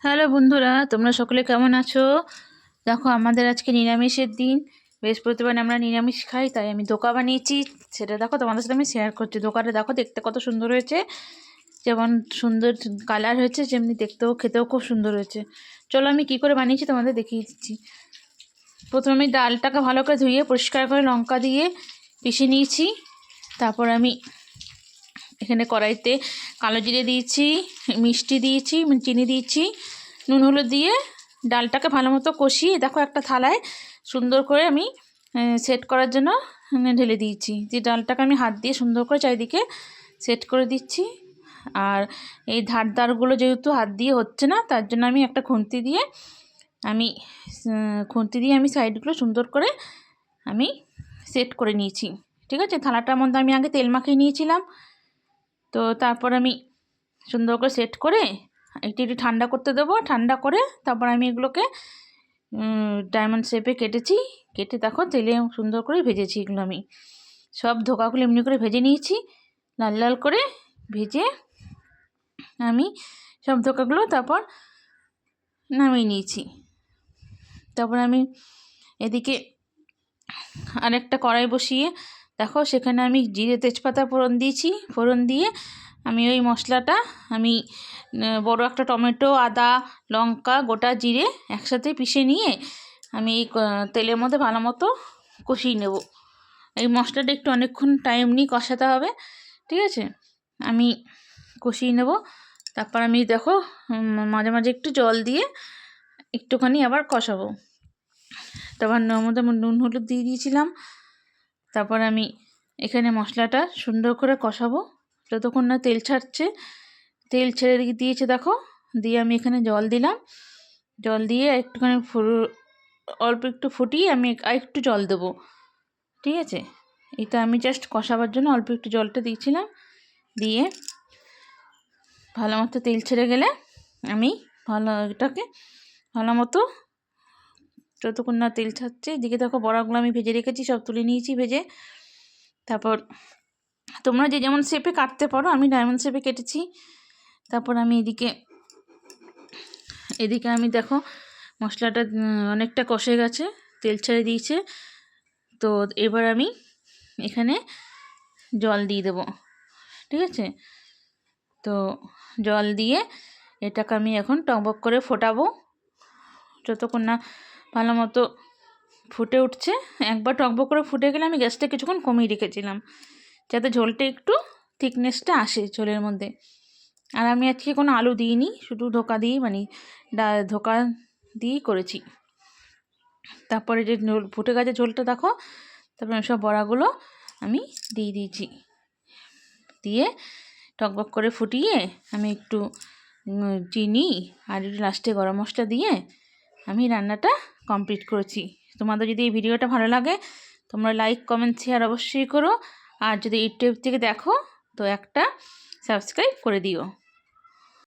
Hello বন্ধুরা, তোমরা সকলে কেমন আছো? দেখো, আমাদের আজকে নিরামিষের দিন। বৃহস্পতিবার আমরা নিরামিষ খাই, তাই আমি ধোকা বানিয়েছি। সেটা দেখো, তোমাদের সাথে আমি শেয়ার করছি। ধোকাটা দেখো, দেখতে কত সুন্দর হয়েছে। যেমন সুন্দর কালার হয়েছে, যেমনি দেখতেও খেতেও খুব সুন্দর হয়েছে। চলো আমি কি করে বানিয়েছি তোমাদের দেখিয়ে দিচ্ছি। প্রথমে আমি ডালটাকে ভালো করে ধুয়ে পরিষ্কার করে লঙ্কা দিয়ে পিষে নিয়েছি। তারপর আমি এখানে কড়াইতে কালো জিরে দিয়েছি, মিষ্টি দিয়েছি, চিনি দিয়েছি, নুন হলুদ দিয়ে ডালটাকে ভালো মতো কষিয়ে দেখো একটা থালায় সুন্দর করে আমি সেট করার জন্য ঢেলে দিয়েছি। দিয়ে ডালটাকে আমি হাত দিয়ে সুন্দর করে চারিদিকে সেট করে দিচ্ছি। আর এই ধারগুলো যেহেতু হাত দিয়ে হচ্ছে না, তার জন্য আমি একটা খুন্তি দিয়ে আমি সাইডগুলো সুন্দর করে আমি সেট করে নিয়েছি। ঠিক আছে, থালাটার মধ্যে আমি আগে তেল মাখিয়ে নিয়েছিলাম। তো তারপর আমি সুন্দর করে সেট করে একটু একটু ঠান্ডা করতে দেবো। ঠান্ডা করে তারপর আমি এগুলোকে ডায়মন্ড শেপে কেটেছি। কেটে দেখো তেলে সুন্দর করে ভেজেছি। এগুলো আমি সব ধোকাগুলো এমনি করে ভেজে নিয়েছি, লাল লাল করে ভেজে আমি সব ধোকাগুলো তারপর নামিয়ে নিয়েছি। তারপর আমি এদিকে আরেকটা কড়াই বসিয়ে দেখো সেখানে আমি জিরে তেজপাতা ফোড়ন দিয়েছি। ফোড়ন দিয়ে আমি ওই মশলাটা আমি বড় একটা টমেটো, আদা, লঙ্কা, গোটা জিরে একসাথে পিষে নিয়ে আমি এই তেলের মধ্যে ভালো মতো কষিয়ে নেব। এই মশলাটা একটু অনেকক্ষণ টাইম নিয়ে কষাতে হবে। ঠিক আছে, আমি কষিয়ে নেব। তারপর আমি দেখো মাঝে মাঝে একটু জল দিয়ে একটুখানি আবার কষাবো। তারপর মধ্যে নুন হলুদ দিয়ে দিয়েছিলাম। তারপর আমি এখানে মশলাটা সুন্দর করে কষাবো যতক্ষণ না তেল ছাড়ছে। তেল ছেড়ে দিয়েছে দেখো। দিয়ে আমি এখানে জল দিলাম। জল দিয়ে একটুখানি অল্প একটু ফুটিয়ে আমি একটু জল দেবো। ঠিক আছে, এটা আমি জাস্ট কষাবার জন্য অল্প একটু জলটা দিয়েছিলাম। দিয়ে ভালো মতো তেল ছেড়ে গেলে আমি এটাকে ভালো মতো যতক্ষণ না তেল ছাড়ছে। এদিকে দেখো বড়াগুলো আমি ভেজে রেখেছি, সব তুলে নিয়েছি ভেজে। তারপর তোমরা যে যেমন শেপে কাটতে পারো, আমি ডায়মন্ড শেপে কেটেছি। তারপর আমি এদিকে আমি দেখো মশলাটা অনেকটা কষে গেছে, তেল ছেড়ে দিয়েছে। তো এবার আমি এখানে জল দিয়ে দেবো। ঠিক আছে, তো জল দিয়ে এটাকে আমি এখন টকবক করে ফোটাবো যতক্ষণ না ভালো মতো ফুটে উঠছে। একবার টকবক করে ফুটে গেলে আমি গ্যাসটা কিছুক্ষণ কমিয়ে রেখেছিলাম, যাতে ঝোলটা একটু থিকনেসটা আসে ঝোলের মধ্যে। আর আমি আজকে কোনো আলু দিইনি, শুধু ধোকা দিয়েই ধোকা দিয়েই করেছি। তারপরে যে ফুটে গেছে ঝোলটা দেখো, তারপরে সব বড়াগুলো আমি দিয়ে দিয়েছি। দিয়ে টকবক করে ফুটিয়ে আমি একটু চিনি আর একটু লাস্টে গরম মশলা দিয়ে আমি রান্নাটা কমপ্লিট করেছি। তোমাদের যদি এই ভিডিওটা ভালো লাগে তোমরা লাইক, কমেন্ট, শেয়ার অবশ্যই করো। আর যদি ইউটিউব থেকে দেখো তো একটা সাবস্ক্রাইব করে দিও।